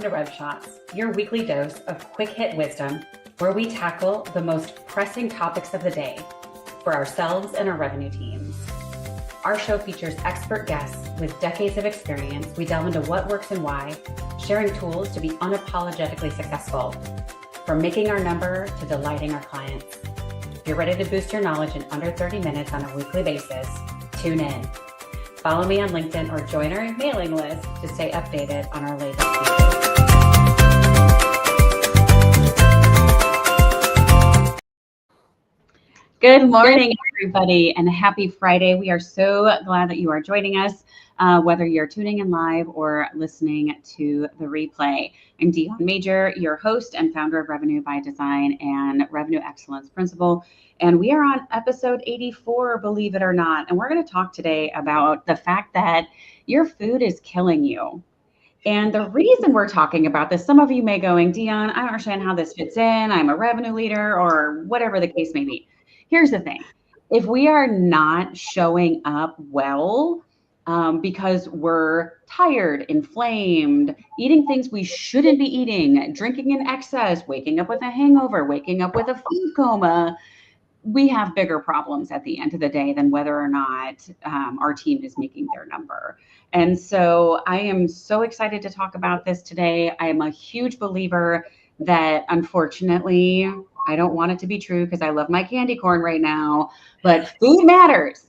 to Rev Shots, your weekly dose of quick hit wisdom, where we tackle the most pressing topics of the day for ourselves and our revenue teams. Our show features expert guests with decades of experience. We delve into what works and why, sharing tools to be unapologetically successful, from making our number to delighting our clients. If you're ready to boost your knowledge in under 30 minutes on a weekly basis, tune in. Follow me on LinkedIn or join our mailing list to stay updated on our latest features. Good morning, everybody, and happy Friday. We are so glad that you are joining us, whether you're tuning in live or listening to the replay. I'm Dion Major, your host and founder of Revenue by Design and Revenue Excellence Principal. And we are on episode 84, believe it or not. And we're going to talk today about the fact that your food is killing you. And the reason we're talking about this, some of you may going, Dion, I don't understand how this fits in. I'm a revenue leader or whatever the case may be. Here's the thing. If we are not showing up well, because we're tired, inflamed, eating things we shouldn't be eating, drinking in excess, waking up with a hangover, waking up with a food coma, we have bigger problems at the end of the day than whether or not our team is making their number. And so I am so excited to talk about this today. I am a huge believer that, unfortunately, I don't want it to be true because I love my candy corn right now, but food matters.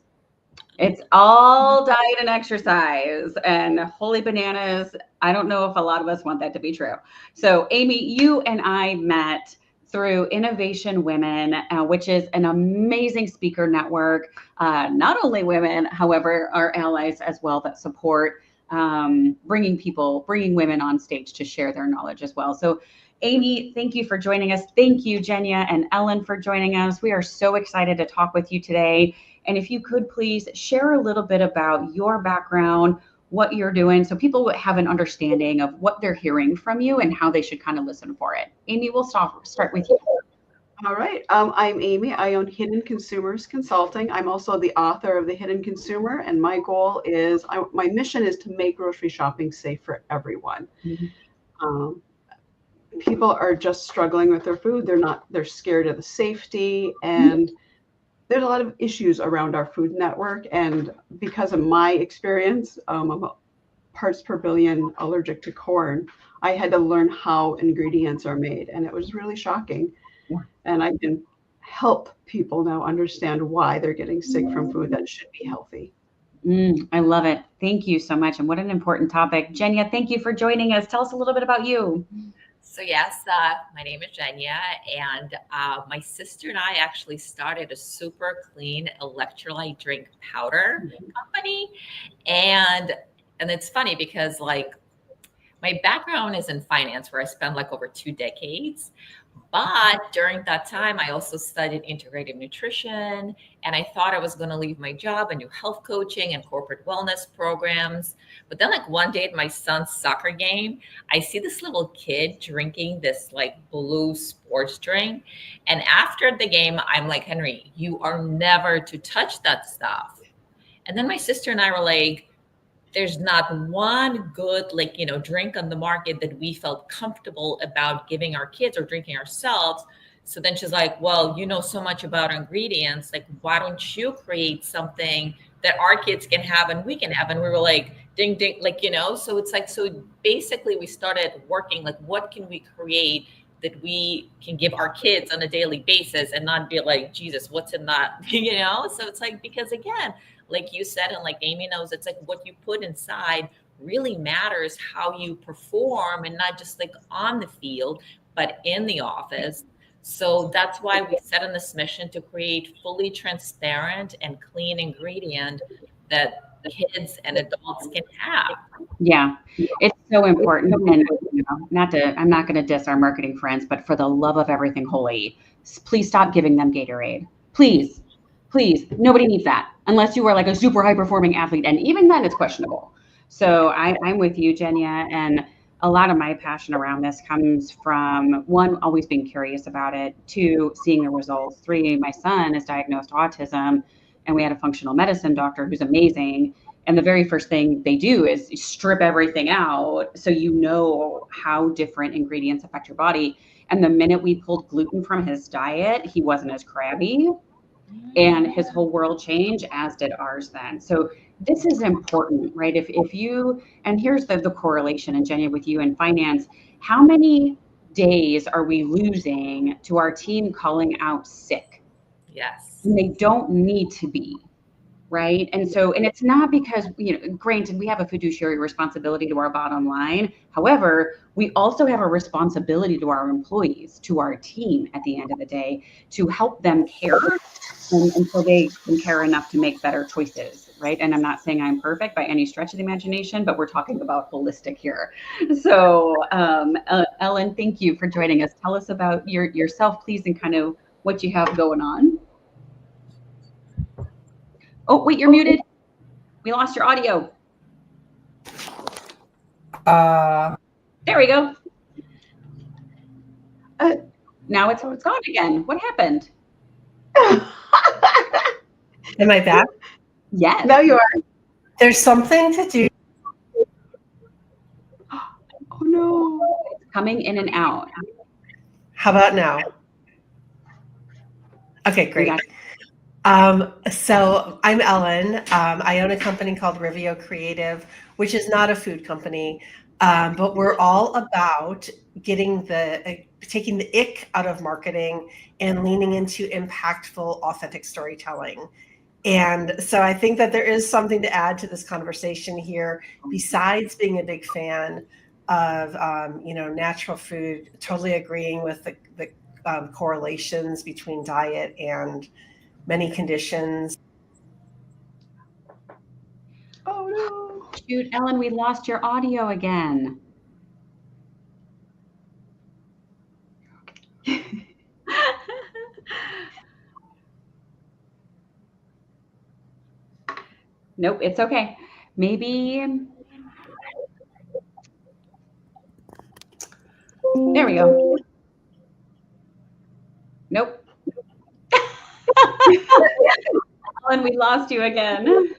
It's all diet and exercise, and holy bananas, I don't know if a lot of us want that to be true. So Amy, you and I met through Innovation Women, which is an amazing speaker network. Not only women, however, our allies as well that support bringing women on stage to share their knowledge as well. So Amy, thank you for joining us. Thank you, Jenya and Ellen, for joining us. We are so excited to talk with you today. And if you could please share a little bit about your background, what you're doing, so people have an understanding of what they're hearing from you and how they should kind of listen for it. Amy, we'll start with you. All right. I'm Amy. I own Hidden Consumers Consulting. I'm also the author of The Hidden Consumer, and my goal is, my mission is to make grocery shopping safe for everyone. Mm-hmm. People are just struggling with their food. They're scared of the safety, and there's a lot of issues around our food network. And because of my experience, I'm a parts per billion allergic to corn. I had to learn how ingredients are made, and it was really shocking. Yeah. And I can help people now understand why they're getting sick from food that should be healthy. I love it. Thank you so much. And what an important topic. Jenya, thank you for joining us. Tell us a little bit about you. So yes, my name is Jenya, and my sister and I actually started a super clean electrolyte drink powder company. And it's funny because like my background is in finance, where I spent like over 2 decades. But during that time, I also studied integrative nutrition, and I thought I was going to leave my job and do health coaching and corporate wellness programs. But then like one day at my son's soccer game, I see this little kid drinking this like blue sports drink. And after the game, I'm like, Henry, you are never to touch that stuff. And then my sister and I were like, there's not one good, drink on the market that we felt comfortable about giving our kids or drinking ourselves. So then she's like, well, you know so much about ingredients. Like, why don't you create something that our kids can have and we can have? And we were like, ding, ding, so it's like, so basically we started working, like, what can we create that we can give our kids on a daily basis and not be like, Jesus, what's in that, So it's like, because again, like you said, and like Amy knows, it's like what you put inside really matters how you perform, and not just like on the field, but in the office. So that's why we set on this mission to create fully transparent and clean ingredient that kids and adults can have. Yeah, it's so important. And I'm not going to diss our marketing friends, but for the love of everything holy, please stop giving them Gatorade. Please, nobody needs that unless you are like a super high performing athlete. And even then it's questionable. So I'm with you, Jenya. And a lot of my passion around this comes from, 1, always being curious about it, 2, seeing the results, 3, my son is diagnosed autism, and we had a functional medicine doctor who's amazing. And the very first thing they do is strip everything out, so you know how different ingredients affect your body. And the minute we pulled gluten from his diet, he wasn't as crabby, and his whole world changed, as did ours then. So this is important, right? If you, and here's the correlation, and Jenny, with you in finance, how many days are we losing to our team calling out sick? Yes. And they don't need to be, right? And so, and it's not because, granted, we have a fiduciary responsibility to our bottom line. However, we also have a responsibility to our employees, to our team at the end of the day, to help them care, and so they can care enough to make better choices, right? And I'm not saying I'm perfect by any stretch of the imagination, but we're talking about holistic here. So, Ellen, thank you for joining us. Tell us about yourself, please, and kind of what you have going on. Oh, wait, you're muted. We lost your audio. There we go. Now it's gone again. What happened? Am I back? Yes. Now you are. There's something to do. Oh no. It's coming in and out. How about now? Okay, great. So I'm Ellen. I own a company called Rivio Creative, which is not a food company, but we're all about taking the ick out of marketing and leaning into impactful, authentic storytelling. And so I think that there is something to add to this conversation here, besides being a big fan of natural food. Totally agreeing with the correlations between diet and many conditions. Oh no. Shoot, Ellen, we lost your audio again. Nope, it's okay. Maybe. There we go. Nope. Ellen, we lost you again.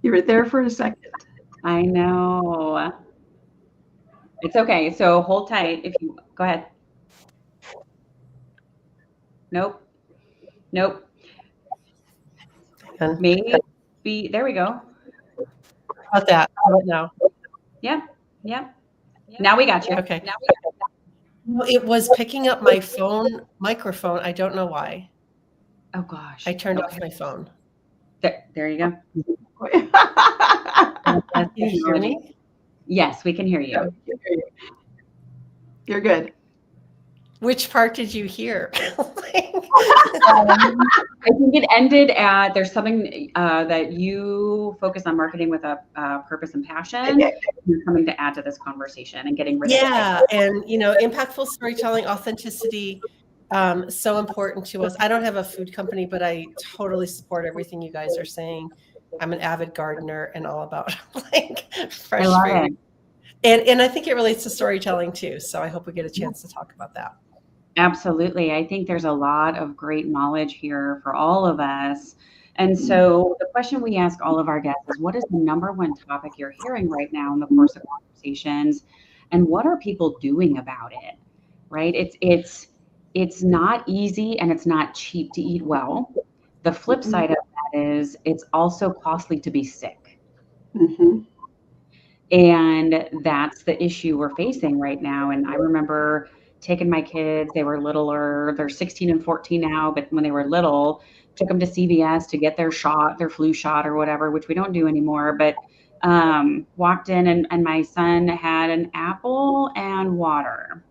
You were there for a second. I know. It's okay. So hold tight. If you go ahead. Nope. Maybe there we go. How about that? How about now? Yep. Now we got you. Okay. Well, it was picking up my phone microphone. I don't know why. Oh gosh. I turned off my phone. There you go. Can you hear me? Yes, we can hear you. You're good. Which part did you hear? I think it ended at there's something that you focus on marketing with a purpose and passion. You're coming to add to this conversation and getting rid of it. And impactful storytelling, authenticity, so important to us. I don't have a food company, but I totally support everything you guys are saying. I'm an avid gardener and all about fresh food. And I think it relates to storytelling too. So I hope we get a chance to talk about that. Absolutely. I think there's a lot of great knowledge here for all of us. And so the question we ask all of our guests is, what is the number one topic you're hearing right now in the course of conversations? And what are people doing about it? Right? It's not easy and it's not cheap to eat well. The flip side of that is it's also costly to be sick. Mm-hmm. And that's the issue we're facing right now. And I remember taking my kids, they were littler, they're 16 and 14 now, but when they were little, took them to CVS to get their flu shot or whatever, which we don't do anymore, but walked in and my son had an apple and water.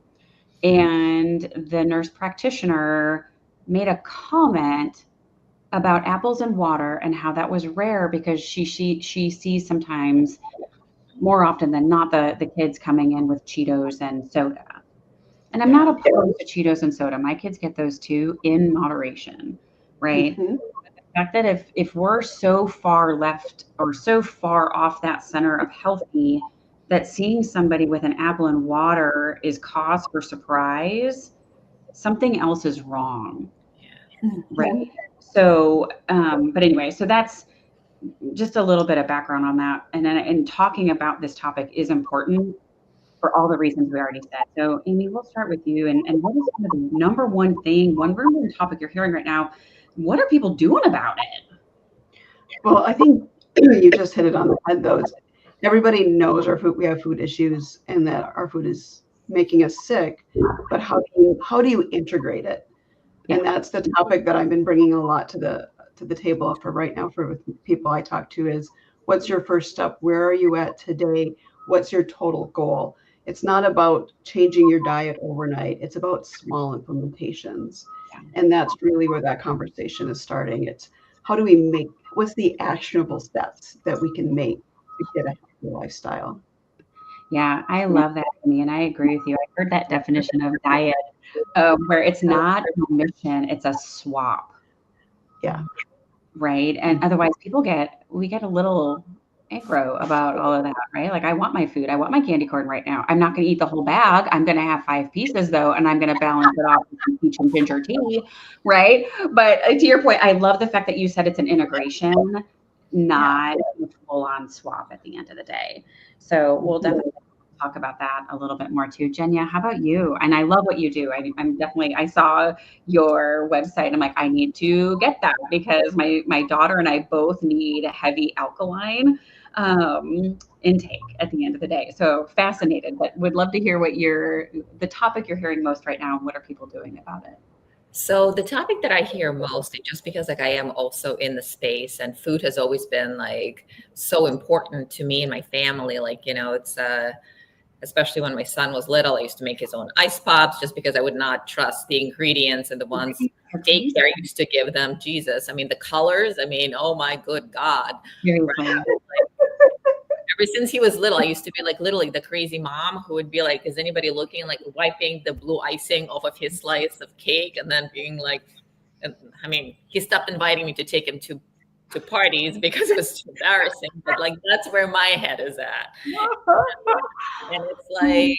And the nurse practitioner made a comment about apples and water and how that was rare because she sees sometimes, more often than not, the kids coming in with Cheetos and soda. And I'm not opposed to Cheetos and soda. My kids get those too, in moderation, right? Mm-hmm. The fact that if we're so far left or so far off that center of healthy, that seeing somebody with an apple and water is cause for surprise, something else is wrong, right? So, but anyway, so that's just a little bit of background on that. And talking about this topic is important for all the reasons we already said. So Amy, we'll start with you. And what is kind of the number one thing, one topic you're hearing right now? What are people doing about it? Well, I think you just hit it on the head, though. Everybody knows we have food issues and that our food is making us sick, but how do you integrate it? Yeah. And that's the topic that I've been bringing a lot to the table for right now for people I talk to is, what's your first step? Where are you at today? What's your total goal? It's not about changing your diet overnight. It's about small implementations. Yeah. And that's really where that conversation is starting. It's what's the actionable steps that we can make to get a healthy lifestyle? Yeah, I love that, Amy, and I agree with you. I heard that definition of diet where it's not a mission, it's a swap. Yeah. Right. And otherwise we get a little aggro about all of that, right? Like, I want my food. I want my candy corn right now. I'm not going to eat the whole bag. I'm going to have 5 pieces though, and I'm going to balance it off with some peach and ginger tea. Right. But to your point, I love the fact that you said it's an integration, not a full on swap at the end of the day. So we'll definitely talk about that a little bit more too. Jenya, how about you? And I love what you do. I saw your website and I'm like, I need to get that because my daughter and I both need heavy alkaline intake at the end of the day. So fascinated, but would love to hear what the topic you're hearing most right now and what are people doing about it? So the topic that I hear most, just because like I am also in the space and food has always been like so important to me and my family. Like, it's especially when my son was little, I used to make his own ice pops just because I would not trust the ingredients and the ones daycare used to give them. Jesus. I mean, the colors, oh my good God. Right? Ever since he was little, I used to be like literally the crazy mom who would be like, is anybody looking, like wiping the blue icing off of his slice of cake and then being like, he stopped inviting me to take him to parties because it was too embarrassing, but like, that's where my head is at. And it's like,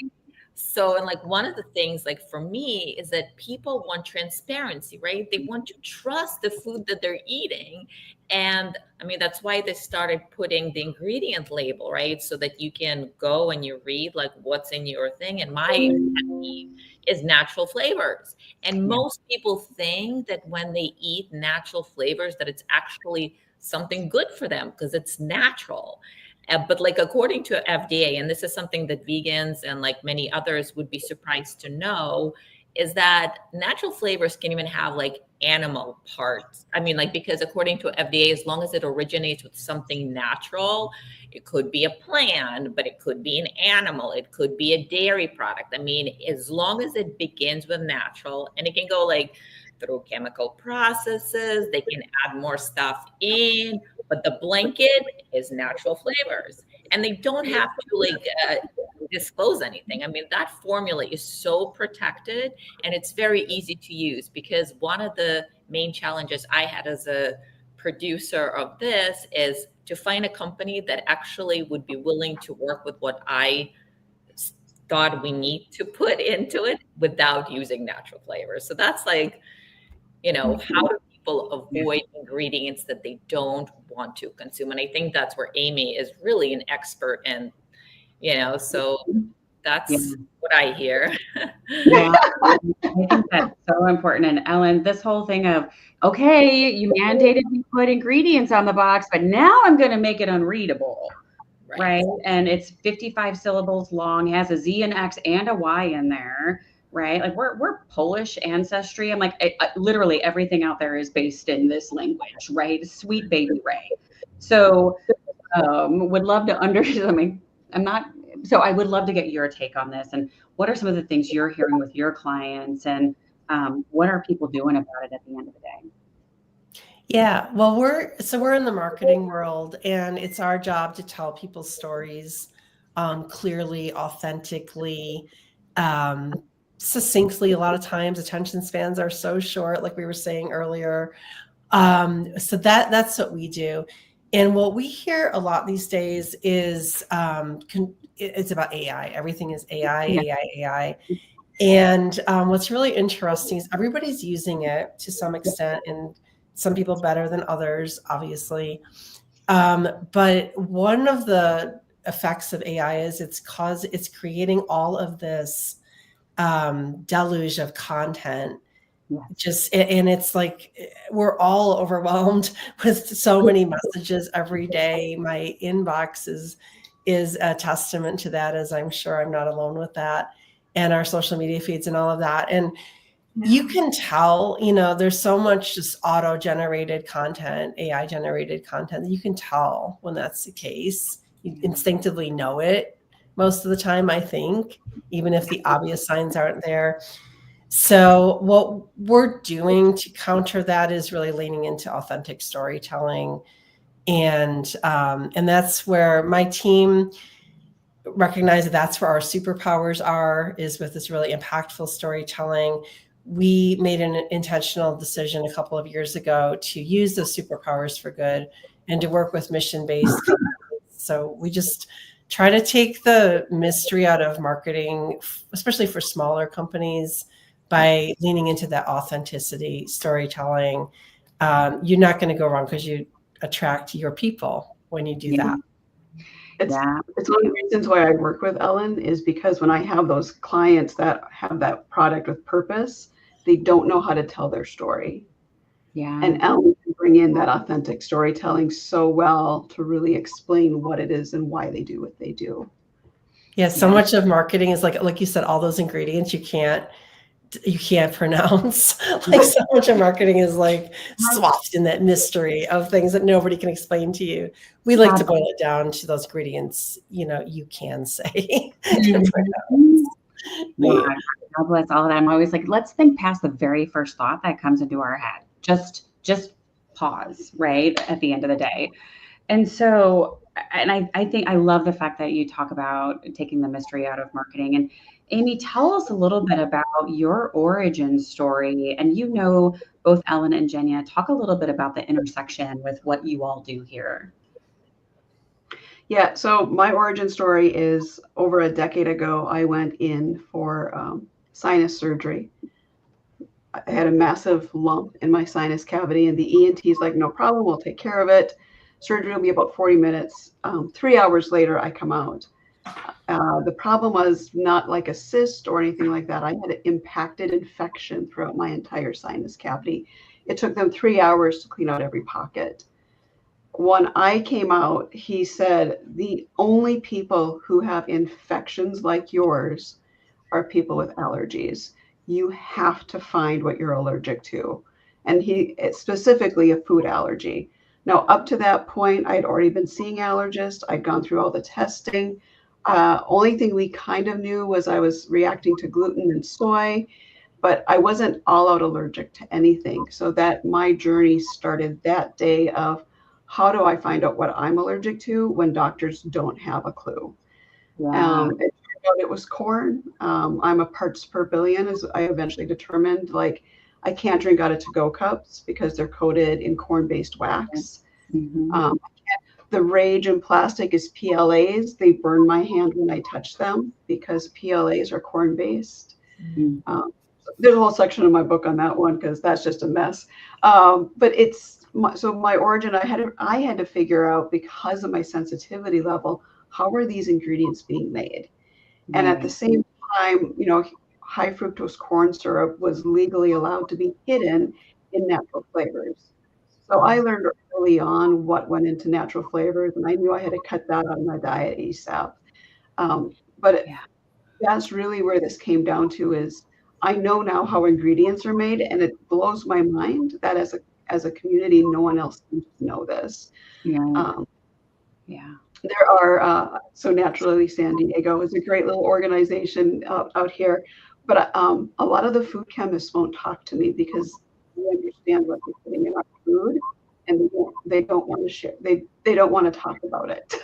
so, and like one of the things like for me is that people want transparency, right? They want to trust the food that they're eating. And that's why they started putting the ingredient label, right? So that you can go and you read like what's in your thing. And my pet peeve is natural flavors. And most people think that when they eat natural flavors, that it's actually something good for them because it's natural. But like according to FDA, and this is something that vegans and like many others would be surprised to know, is that natural flavors can even have like animal parts. Because according to FDA, as long as it originates with something natural, it could be a plant, but it could be an animal, it could be a dairy product. As long as it begins with natural, and it can go like through chemical processes, they can add more stuff in, but the blanket is natural flavors, and they don't have to disclose anything. That formula is so protected and it's very easy to use, because one of the main challenges I had as a producer of this is to find a company that actually would be willing to work with what I thought we need to put into it without using natural flavors. So that's like, how do people avoid ingredients that they don't want to consume? And I think that's where Amy is really an expert in, so that's what I hear. Yeah, I think that's so important. And Ellen, this whole thing of, okay, you mandated we put ingredients on the box, but now I'm going to make it unreadable. Right. And it's 55 syllables long, has a Z and X and a Y in there. Right. Like we're Polish ancestry. I'm like, literally everything out there is based in this language. Right. Sweet baby Ray. So would love to understand. So I would love to get your take on this. And what are some of the things you're hearing with your clients, and what are people doing about it at the end of the day? Yeah, well, we're in the marketing world, and it's our job to tell people's stories clearly, authentically, succinctly. A lot of times attention spans are so short, like we were saying earlier. So that's what we do. And what we hear a lot these days is it's about AI. Everything is AI, AI. And what's really interesting is everybody's using it to some extent, and some people better than others, obviously. But one of the effects of AI is it's creating all of this deluge of content. And it's like we're all overwhelmed with so many messages every day. My inbox is a testament to that, as I'm sure I'm not alone with that, and our social media feeds and all of that. And you can tell, there's so much just auto-generated content, AI-generated content, that you can tell when that's the case. You instinctively know it most of the time, I think, even if the obvious signs aren't there. So what we're doing to counter that is really leaning into authentic storytelling. And that's where my team recognized that's where our superpowers is with this really impactful storytelling. We made an intentional decision a couple of years ago to use those superpowers for good and to work with mission-based companies. So we just try to take the mystery out of marketing, especially for smaller companies, by leaning into that authenticity storytelling. You're not going to go wrong because you attract your people when you do that. It's one of the reasons why I work with Ellen is because when I have those clients that have that product with purpose, they don't know how to tell their story. Yeah. And Ellen can bring in that authentic storytelling so well to really explain what it is and why they do what they do. Yeah, so much of marketing is like you said, all those ingredients you can't pronounce. Like so much of marketing is like swathed in that mystery of things that nobody can explain to you. We like to boil it down to those ingredients, you can say. God bless all of that. I'm always like, let's think past the very first thought that comes into our head. Just pause, right, at the end of the day. And so, and I think I love the fact that you talk about taking the mystery out of marketing. And Amy, tell us a little bit about your origin story. And both Ellen and Jenya, talk a little bit about the intersection with what you all do here. Yeah, so my origin story is over a decade ago, I went in for sinus surgery. I had a massive lump in my sinus cavity, and the ENT is like, no problem, we'll take care of it. Surgery will be about 40 minutes. 3 hours later, I come out. The problem was not like a cyst or anything like that. I had an impacted infection throughout my entire sinus cavity. It took them 3 hours to clean out every pocket. When I came out, he said, the only people who have infections like yours are people with allergies. You have to find what you're allergic to. And it's specifically a food allergy. Now, up to that point, I'd already been seeing allergists. I'd gone through all the testing. Only thing we kind of knew was I was reacting to gluten and soy, but I wasn't all out allergic to anything. So that my journey started that day of, how do I find out what I'm allergic to when doctors don't have a clue? Yeah. It was corn. I'm a parts per billion, as I eventually determined. Like, I can't drink out of to-go cups because they're coated in corn-based wax. Mm-hmm. The rage in plastic is PLAs. They burn my hand when I touch them because PLAs are corn-based. Mm-hmm. There's a whole section of my book on that one because that's just a mess. But so my origin, I had to figure out, because of my sensitivity level, how are these ingredients being made? And at the same time, high fructose corn syrup was legally allowed to be hidden in natural flavors. So I learned early on what went into natural flavors, and I knew I had to cut that out of my diet ASAP. That's really where this came down to is I know now how ingredients are made, and it blows my mind that as a community, no one else seems to know this. There are, so Naturally San Diego is a great little organization out here, but a lot of the food chemists won't talk to me because they understand what they're putting in our food, and they don't want to share. They don't want to talk about it.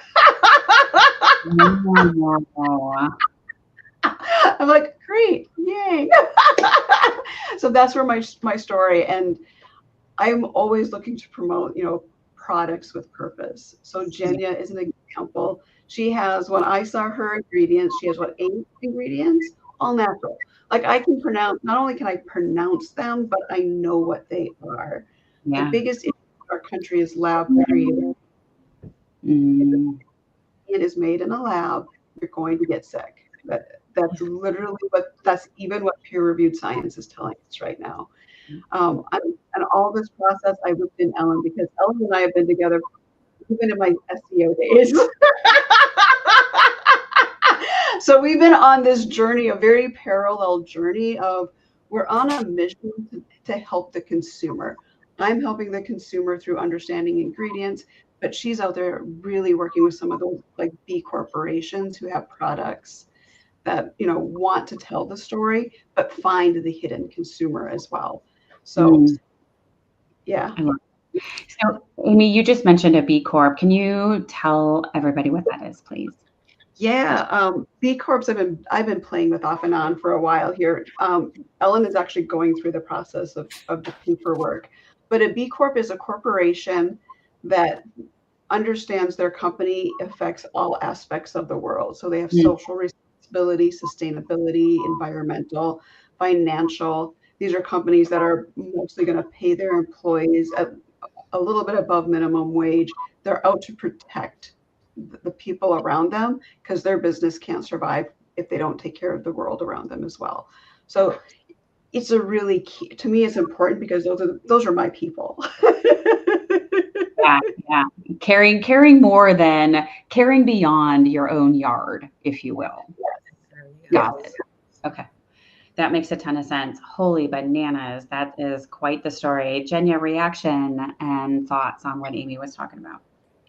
I'm like, great, yay. So that's where my story, and I'm always looking to promote, products with purpose. So Jenya is an example. She has, when I saw her ingredients, she has 8 ingredients, all natural. Like, I can pronounce, not only can I pronounce them, but I know what they are. The biggest issue in our country is lab created. Mm. It is made in a lab, you're going to get sick. That's literally that's even what peer-reviewed science is telling us right now. And all this process, I looked in Ellen because Ellen and I have been together even in my SEO days. So we've been on this journey, a very parallel journey of we're on a mission to help the consumer. I'm helping the consumer through understanding ingredients, but she's out there really working with some of those like B corporations who have products that want to tell the story, but find the hidden consumer as well. So yeah. I love it. So, Amy, you just mentioned a B Corp. Can you tell everybody what that is, please? Yeah, B Corps I've been playing with off and on for a while here. Ellen is actually going through the process of the paperwork, but a B Corp is a corporation that understands their company affects all aspects of the world. So they have social responsibility, sustainability, environmental, financial. These are companies that are mostly going to pay their employees at a little bit above minimum wage. They're out to protect the people around them because their business can't survive if they don't take care of the world around them as well. So it's a really key, to me, it's important because those are my people. Yeah. Caring more than caring beyond your own yard, if you will. Got it. Okay. That makes a ton of sense. Holy bananas. That is quite the story. Jenya, reaction and thoughts on what Amy was talking about.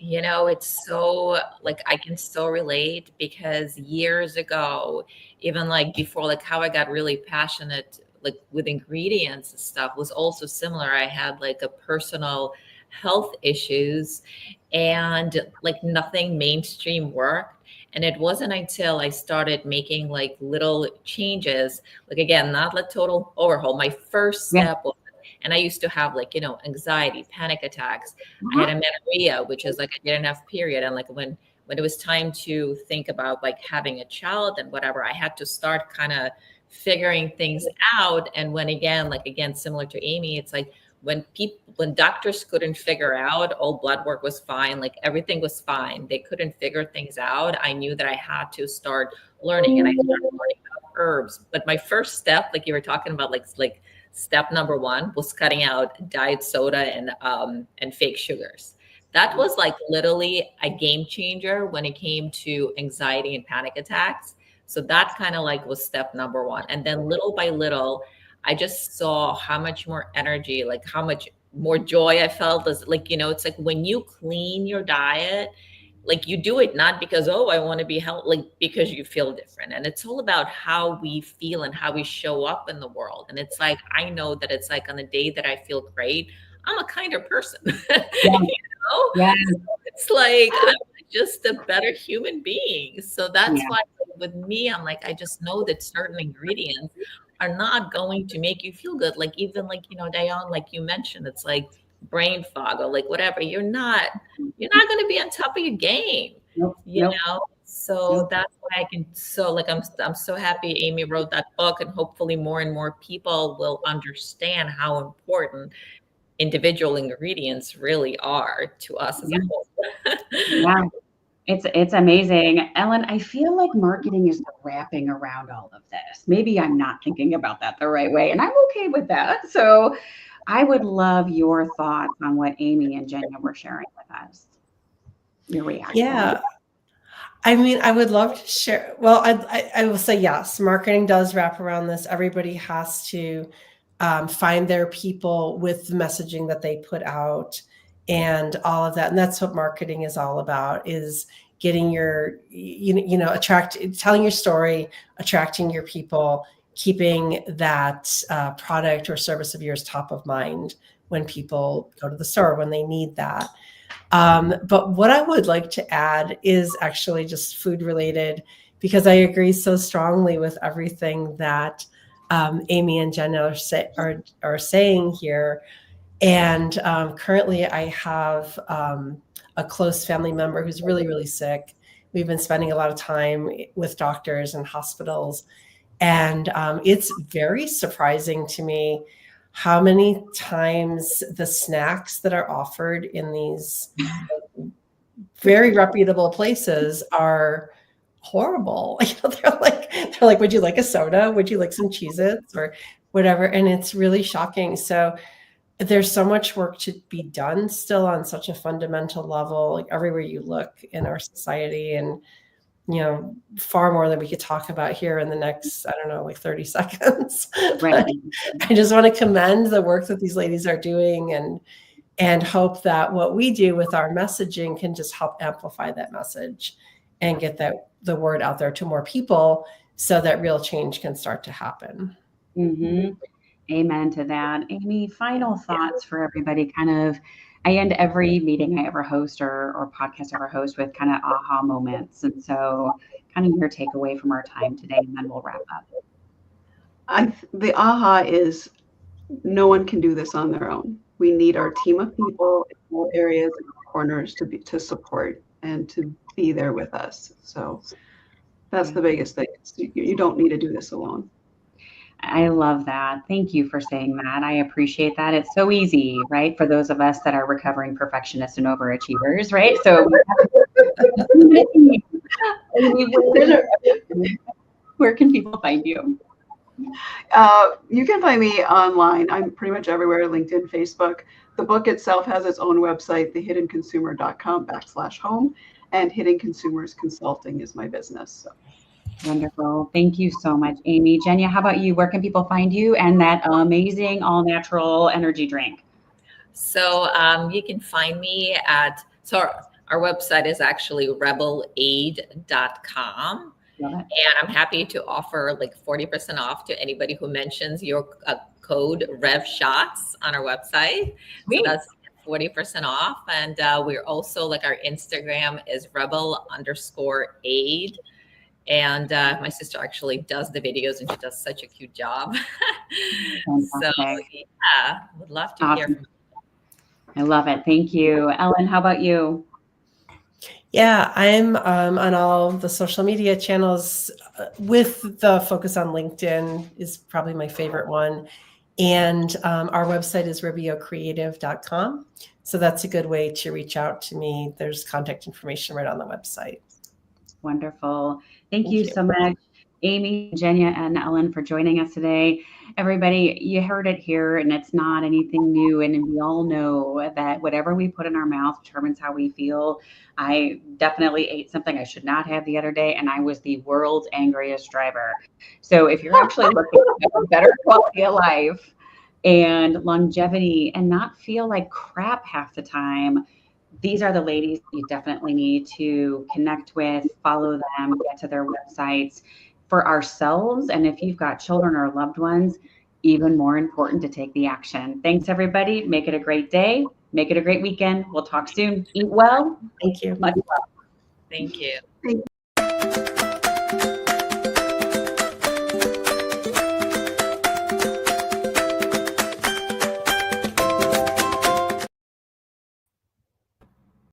It's so like I can so relate because years ago, even like before, like how I got really passionate like with ingredients and stuff was also similar. I had like a personal health issues and like nothing mainstream worked. And it wasn't until I started making like little changes, like again, not like total overhaul. My first step was, and I used to have like, anxiety, panic attacks. I had amenorrhea, which is like I didn't have period. And like when it was time to think about like having a child and whatever, I had to start kind of figuring things out. And when again, similar to Amy, it's like when doctors couldn't figure out, all blood work was fine, like everything was fine. They couldn't figure things out. I knew that I had to start learning, and I started learning about herbs. But my first step, like you were talking about, like step number one was cutting out diet soda and fake sugars. That was like literally a game changer when it came to anxiety and panic attacks. So that kind of like was step number one. And then little by little, I just saw how much more energy, like how much more joy I felt. As like, it's like when you clean your diet, like you do it not because, oh, I want to be healthy, like because you feel different. And it's all about how we feel and how we show up in the world. And it's like, I know that it's like on the day that I feel great, I'm a kinder person. Yeah. So it's like I'm just a better human being. So that's why with me, I'm like, I just know that certain ingredients are not going to make you feel good. Like even like, Diane, like you mentioned, it's like brain fog or like whatever. You're not going to be on top of your game, you know? So that's why I can, so like, I'm so happy Amy wrote that book, and hopefully more and more people will understand how important individual ingredients really are to us as a whole. Yeah. It's amazing. Ellen, I feel like marketing is wrapping around all of this. Maybe I'm not thinking about that the right way, and I'm okay with that. So I would love your thoughts on what Amy and Jenya were sharing with us. Your reaction. Yeah. I mean, I would love to share. Well, I will say yes, marketing does wrap around this. Everybody has to find their people with the messaging that they put out and all of that. And that's what marketing is all about, is getting your, telling your story, attracting your people, keeping that product or service of yours top of mind when people go to the store, when they need that. But what I would like to add is actually just food related, because I agree so strongly with everything that Amy and Jenna are saying here. And currently I have a close family member who's really, really sick. We've been spending a lot of time with doctors and hospitals. And it's very surprising to me how many times the snacks that are offered in these very reputable places are horrible. They're like, would you like a soda? Would you like some Cheez-Its or whatever? And it's really shocking. So there's so much work to be done still on such a fundamental level, like everywhere you look in our society, and far more than we could talk about here in the next, I don't know, like 30 seconds. Right. I just want to commend the work that these ladies are doing, and hope that what we do with our messaging can just help amplify that message and get the word out there to more people so that real change can start to happen. Mm-hmm. Amen to that. Amy, final thoughts for everybody. Kind of, I end every meeting I ever host or podcast I ever host with kind of aha moments. And so kind of your takeaway from our time today, and then we'll wrap up. The aha is no one can do this on their own. We need our team of people in all areas and corners to support and to be there with us. So that's the biggest thing. You don't need to do this alone. I love that. Thank you for saying that. I appreciate that. It's so easy, right? For those of us that are recovering perfectionists and overachievers, right? So where can people find you? You can find me online. I'm pretty much everywhere, LinkedIn, Facebook. The book itself has its own website, thehiddenconsumer.com/home, and Hidden Consumers Consulting is my business. So. Wonderful. Thank you so much, Amy. Jenya, how about you? Where can people find you and that amazing all-natural energy drink? So you can find me our website is actually rebelaid.com. And I'm happy to offer like 40% off to anybody who mentions your code RevShots on our website. So that's 40% off. And we're also, like, our Instagram is rebel_aid. And my sister actually does the videos, and she does such a cute job. So yeah, would love to hear from you. I love it. Thank you. Ellen, how about you? Yeah, I'm on all the social media channels with the focus on LinkedIn is probably my favorite one. And our website is riviocreative.com. So that's a good way to reach out to me. There's contact information right on the website. Wonderful. Thank you so much, Amy, Jenya, and Ellen, for joining us today. Everybody, you heard it here, and it's not anything new. And we all know that whatever we put in our mouth determines how we feel. I definitely ate something I should not have the other day, and I was the world's angriest driver. So if you're actually looking for a better quality of life and longevity and not feel like crap half the time, these are the ladies you definitely need to connect with, follow them, get to their websites for ourselves. And if you've got children or loved ones, even more important to take the action. Thanks, everybody. Make it a great day. Make it a great weekend. We'll talk soon. Eat well. Thank you. Much love. Thank you. Thank you.